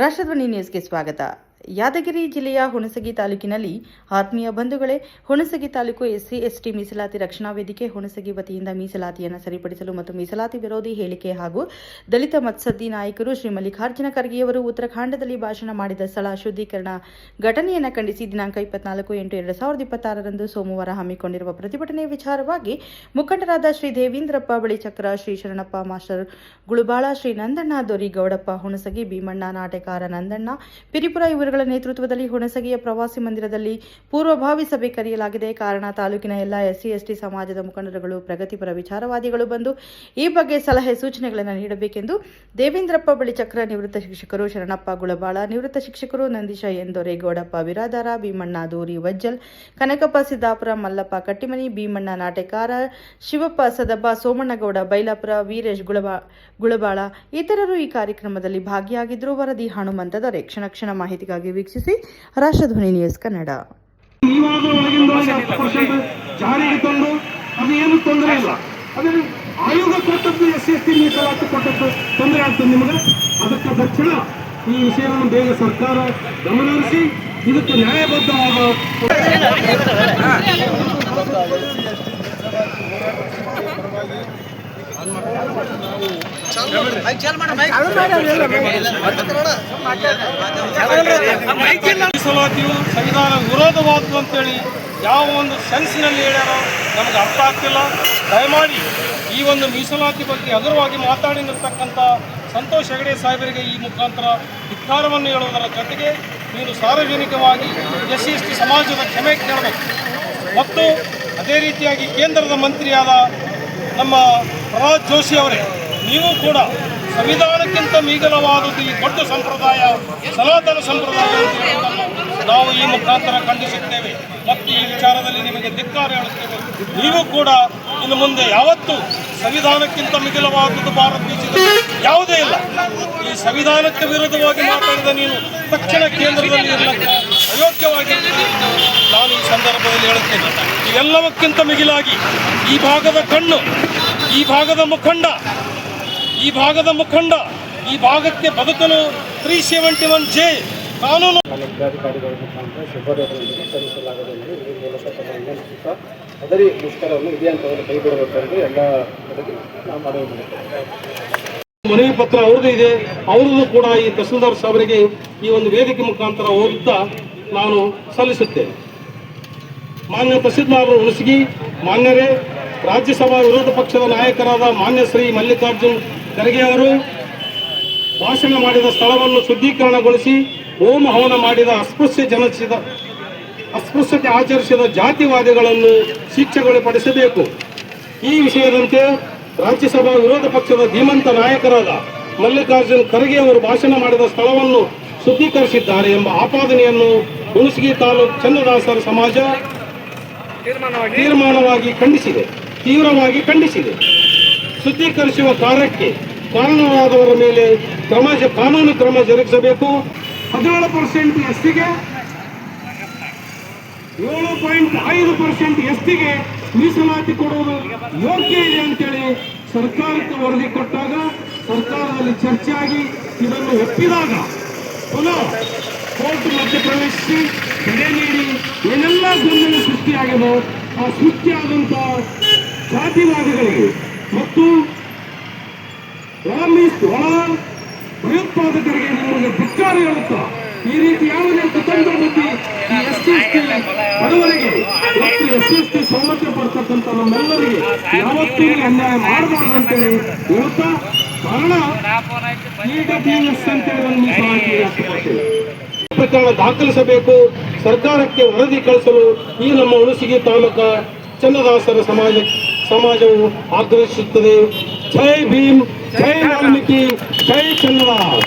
ರಾಷ್ಟ್ರಧ್ವನಿ ನ್ಯೂಸ್ಗೆ ಸ್ವಾಗತ. ಯಾದಗಿರಿ ಜಿಲ್ಲೆಯ ಹುಣಸಗಿ ತಾಲೂಕಿನಲ್ಲಿ ಆತ್ಮೀಯ ಬಂಧುಗಳೇ, ಹುಣಸಗಿ ತಾಲೂಕು ಎಸ್ಸಿ ಎಸ್ಟಿ ಮೀಸಲಾತಿ ರಕ್ಷಣಾ ವೇದಿಕೆ ಹುಣಸಗಿ ವತಿಯಿಂದ ಮೀಸಲಾತಿಯನ್ನು ಸರಿಪಡಿಸಲು ಮತ್ತು ಮೀಸಲಾತಿ ವಿರೋಧಿ ಹೇಳಿಕೆ ಹಾಗೂ ದಲಿತ ಮತ್ಸದ್ದಿ ನಾಯಕರು ಶ್ರೀ ಮಲ್ಲಿಕಾರ್ಜುನ ಖರ್ಗೆಯವರು ಉತ್ತರಾಖಂಡದಲ್ಲಿ ಭಾಷಣ ಮಾಡಿದ ಸ್ಥಳ ಶುದ್ಧೀಕರಣ ಘಟನೆಯನ್ನು ಖಂಡಿಸಿ ದಿನಾಂಕ 24/8/2026 ಸೋಮವಾರ ಹಮ್ಮಿಕೊಂಡಿರುವ ಪ್ರತಿಭಟನೆ ವಿಚಾರವಾಗಿ ಮುಖಂಡರಾದ ಶ್ರೀ ದೇವೇಂದ್ರಪ್ಪ ಬಳಿಚಕ್ರ, ಶ್ರೀ ಶರಣಪ್ಪ ಮಾಸ್ಟರ್ ಗುಳುಬಾಳ, ಶ್ರೀ ನಂದಣ್ಣ ದೊರಿಗೌಡಪ್ಪ ಹುಣಸಗಿ, ಭೀಮಣ್ಣ ನಾಟೆಕಾರ ನಂದಣ್ಣ ಪಿರಿಪುರ ಇವರುಗಳ ನೇತೃತ್ವದಲ್ಲಿ ಹುಣಸಗಿಯ ಪ್ರವಾಸಿ ಮಂದಿರದಲ್ಲಿ ಪೂರ್ವಭಾವಿ ಸಭೆ ಕರೆಯಲಾಗಿದೆ. ಕಾರಣ, ತಾಲೂಕಿನ ಎಲ್ಲ ಎಸ್ಸಿ ಎಸ್ಟಿ ಸಮಾಜದ ಮುಖಂಡರುಗಳು, ಪ್ರಗತಿಪರ ವಿಚಾರವಾದಿಗಳು ಬಂದು ಈ ಬಗ್ಗೆ ಸಲಹೆ ಸೂಚನೆಗಳನ್ನು ನೀಡಬೇಕೆಂದು ದೇವೇಂದ್ರಪ್ಪ ಬಳಿಚಕ್ರ ನಿವೃತ್ತ ಶಿಕ್ಷಕರು, ಶರಣಪ್ಪ ಗುಳಬಾಳ ನಿವೃತ್ತ ಶಿಕ್ಷಕರು, ನಂದೀಶ ಎನ್ ದೊರೆಗೌಡಪ್ಪ ಬಿರಾದಾರ, ಭೀಮಣ್ಣ ದೂರಿ ವಜ್ಜಲ್, ಕನಕಪ್ಪ ಸಿದ್ದಾಪುರ, ಮಲ್ಲಪ್ಪ ಕಟ್ಟಿಮನಿ, ಭೀಮಣ್ಣ ನಾಟೆಕಾರ, ಶಿವಪ್ಪ ಸದಬ್ಬ, ಸೋಮಣ್ಣಗೌಡ ಬೈಲಾಪುರ, ವೀರೇಶ್ ಗುಳಬಾಳ ಇತರರು ಈ ಕಾರ್ಯಕ್ರಮದಲ್ಲಿ ಭಾಗಿಯಾಗಿದ್ದರು. ವರದಿ ಹನುಮಂತ ದೊರೆ. ಕ್ಷಣ ಕ್ಷಣ ಮಾಹಿತಿಗಾಗಿ ವೀಕ್ಷಿಸಿ ರಾಷ್ಟ್ರಧ್ವನಿ ನ್ಯೂಸ್ ಕನ್ನಡ. ಜಾರಿಗೆ ತಂದು ಅದೇನು ತೊಂದರೆ ಇಲ್ಲ. ಅದೇ ಆಯೋಗ ಕೊಟ್ಟದ್ದು ಎಸ್ಸಿ ಎಸ್ಟಿ ಮೀಸಲಾತಿ ಕೊಟ್ಟದ್ದು ತೊಂದರೆ ಆಗ್ತದೆ ನಿಮಗೆ. ಅದಕ್ಕೆ ತಕ್ಷಣ ಈ ವಿಷಯವನ್ನು ಬೇಗ ಸರ್ಕಾರ ಗಮನಹರಿಸಿ ಇದಕ್ಕೆ ನ್ಯಾಯಬದ್ಧವಾದ ಮೀಸಲಾತಿಯು ಸಂವಿಧಾನ ವಿರೋಧವಾದ್ದು ಅಂತೇಳಿ ಯಾವ ಒಂದು ಸೆನ್ಸ್ನಲ್ಲಿ ಹೇಳ್ಯಾರೋ ನಮಗೆ ಅರ್ಥ ಆಗ್ತಿಲ್ಲ. ದಯಮಾಡಿ ಈ ಒಂದು ಮೀಸಲಾತಿ ಬಗ್ಗೆ ಹಗುರವಾಗಿ ಮಾತಾಡಿರ್ತಕ್ಕಂಥ ಸಂತೋಷ್ ಹೆಗಡೆ ಸಾಹೇಬರಿಗೆ ಈ ಮುಖಾಂತರ ಧಿಕ್ಕಾರವನ್ನು ಹೇಳುವುದರ ಜೊತೆಗೆ ನೀನು ಸಾರ್ವಜನಿಕವಾಗಿ ಎಸ್ಸಿ ಎಸ್ಟಿ ಸಮಾಜದ ಕ್ಷಮೆ ಕೇಳಬೇಕು. ಮತ್ತು ಅದೇ ರೀತಿಯಾಗಿ ಕೇಂದ್ರದ ಮಂತ್ರಿಯಾದ ನಮ್ಮ ಪ್ರಹ್ಲಾದ್ ಜೋಶಿ ಅವರೇ, ನೀವು ಕೂಡ ಸಂವಿಧಾನಕ್ಕಿಂತ ಮೀಗಲವಾದುದು ಈ ದೊಡ್ಡ ಸಂಪ್ರದಾಯ ಸನಾತನ ಸಂಪ್ರದಾಯ ಅಂತ ಹೇಳುವುದನ್ನು ನಾವು ಈ ಮುಖಾಂತರ ಖಂಡಿಸುತ್ತೇವೆ ಮತ್ತು ಈ ವಿಚಾರದಲ್ಲಿ ನಿಮಗೆ ಧಿಕ್ಕಾರ ಹೇಳುತ್ತೇವೆ. ನೀವು ಕೂಡ ಇನ್ನು ಮುಂದೆ ಯಾವತ್ತೂ ಸಂವಿಧಾನಕ್ಕಿಂತ ಮಿಗಿಲವಾದುದು ಭಾರತ ದೇಶದಲ್ಲಿ ಯಾವುದೇ ಇಲ್ಲ. ಈ ಸಂವಿಧಾನಕ್ಕೆ ವಿರುದ್ಧವಾಗಿ ಮಾತಾಡಿದ ನೀನು ತಕ್ಷಣ ಕೇಂದ್ರದಲ್ಲಿ ಇರಲಿಕ್ಕೆ ಅಯೋಗ್ಯವಾಗಿ ನಾನು ಈ ಸಂದರ್ಭದಲ್ಲಿ ಹೇಳುತ್ತೇನೆ. ಇವೆಲ್ಲವಕ್ಕಿಂತ ಮಿಗಿಲಾಗಿ ಈ ಭಾಗದ ಕಣ್ಣು, ಈ ಭಾಗದ ಮುಖಂಡ, ಈ ಭಾಗಕ್ಕೆ ಬದುಕಲು 371J ಕಾನೂನು ಜಿಲ್ಲಾಧಿಕಾರಿಗಳ ಮುಖಾಂತರ ಶಿಫಾರಸುಗಳನ್ನು ಸಲ್ಲಿಸಲಾಗಿದೆ ಎಂದು ಈ ಮೂಲಕ ತಮ್ಮ ವಿನಂತಿಸುತ್ತಾ ಅದರಿ ಮುಷ್ಕರವನ್ನು ಇದೇ ಹಂತದಲ್ಲಿ ಕೈಗೊಳ್ಳಬೇಕೆಂದು ಎಲ್ಲ ಕಡೆಗೆ ನಾವು ಮನವಿ ಮಾಡುತ್ತೇವೆ. ಮನವಿ ಪತ್ರ ಅವ್ರದ್ದು ಇದೆ. ಅವ್ರದ್ದು ಕೂಡ ಈ ತಹಸೀಲ್ದಾರ್ ಸಾಹೇಬರಿಗೆ ಈ ಒಂದು ವೇದಿಕೆ ಮುಖಾಂತರ ಓದುತ್ತಾ ನಾನು ಸಲ್ಲಿಸುತ್ತೇನೆ. ಮಾನ್ಯ ತಹಸೀಲ್ದಾರರು ಹುಣಸಗಿ, ಮಾನ್ಯರೇ, ರಾಜ್ಯಸಭಾ ವಿರೋಧ ಪಕ್ಷದ ನಾಯಕರಾದ ಮಾನ್ಯ ಶ್ರೀ ಮಲ್ಲಿಕಾರ್ಜುನ್ ಖರ್ಗೆ ಅವರು ಭಾಷಣ ಮಾಡಿದ ಸ್ಥಳವನ್ನು ಶುದ್ಧೀಕರಣಗೊಳಿಸಿ ಹೋಮ ಹವನ ಮಾಡಿದ ಅಸ್ಪೃಶ್ಯತೆ ಆಚರಿಸಿದ ಜಾತಿವಾದಿಗಳನ್ನು ಶಿಕ್ಷೆಗೊಳಪಡಿಸಬೇಕು. ಈ ವಿಷಯದಂತೆ ರಾಜ್ಯಸಭಾ ವಿರೋಧ ಪಕ್ಷದ ಧೀಮಂತ ನಾಯಕರಾದ ಮಲ್ಲಿಕಾರ್ಜುನ್ ಖರ್ಗೆ ಅವರು ಭಾಷಣ ಮಾಡಿದ ಸ್ಥಳವನ್ನು ಶುದ್ಧೀಕರಿಸಿದ್ದಾರೆ ಎಂಬ ಆಪಾದನೆಯನ್ನು ಹುಣಸಗಿ ತಾಲೂಕು ಚನ್ನದಾಸರ ಸಮಾಜ ತೀರ್ಮಾನವಾಗಿ ತೀವ್ರವಾಗಿ ಖಂಡಿಸಿದೆ. ಶುದ್ಧೀಕರಿಸುವ ಕಾರ್ಯಕ್ಕೆ ಕಾರಣವಾದವರ ಮೇಲೆ ಕಾನೂನು ಕ್ರಮ ಜರುಗಿಸಬೇಕು. 17% ಎಸ್ಟಿಗೆ, 7.5% ಎಸ್ಟಿಗೆ ಮೀಸಲಾತಿ ಕೊಡುವುದು ಯೋಗ್ಯ ಇದೆ ಅಂತೇಳಿ ಸರ್ಕಾರಕ್ಕೆ ವರದಿ ಕೊಟ್ಟಾಗ, ಸರ್ಕಾರದಲ್ಲಿ ಚರ್ಚೆ ಆಗಿ ಇದನ್ನು ಒಪ್ಪಿದಾಗ ಪುನಃ ಕೋರ್ಟ್ ಮಧ್ಯಪ್ರವೇಶಿಸಿ ತಡೆ ನೀಡಿ ಏನೆಲ್ಲ ಗೊಂದಲ ಸೃಷ್ಟಿಯಾಗಿದೆ ಆ ಸೃಷ್ಟಿಯಾದಂಥ ಜಾತಿವಾದಿಗಳಿಗೆ ಮತ್ತು ಒಳ ಭಯೋತ್ಪಾದಕರಿಗೆ ನಿಮಗೆ ಧಿಕ್ಕಾರ ಹೇಳುತ್ತಾ ಈ ರೀತಿ ಯಾವುದೇ ಕುತಂತ್ರ ಬುದ್ಧಿ ಈ ಎಸ್ಸಿ ಎಸ್ಟಿ ಬಡವರಿಗೆ ಮತ್ತು ಎಸ್ಸಿ ಎಸ್ಟಿ ಸೌಲಭ್ಯ ಪಡ್ತಕ್ಕಂಥ ನಮ್ಮೆಲ್ಲರಿಗೆ ಯಾವತ್ತೂ ಅನ್ಯಾಯ ಮಾಡಬಾರ್ದು ಅಂತೇಳಿ ಹೇಳ್ತಾ, ಕಾರಣ ಈಗ BS ಅಂತೇಳಿ ಒಂದು ಮೀಸಲಾತಿ ಪ್ರಕರಣ ದಾಖಲಿಸಬೇಕು, ಸರ್ಕಾರಕ್ಕೆ ವರದಿ ಕಳಿಸಲು ಈ ನಮ್ಮ ಹುಣಸಗಿ ತಾಲೂಕಾ ಚನ್ನದಾಸರ ಸಮಾಜವು ಆಗ್ರಹಿಸುತ್ತದೆ. ಜೈ ಭೀಮ್, ಜೈ ವಾಲ್ಮೀಕಿ, ಜೈ ಚನ್ನದಾಸ್.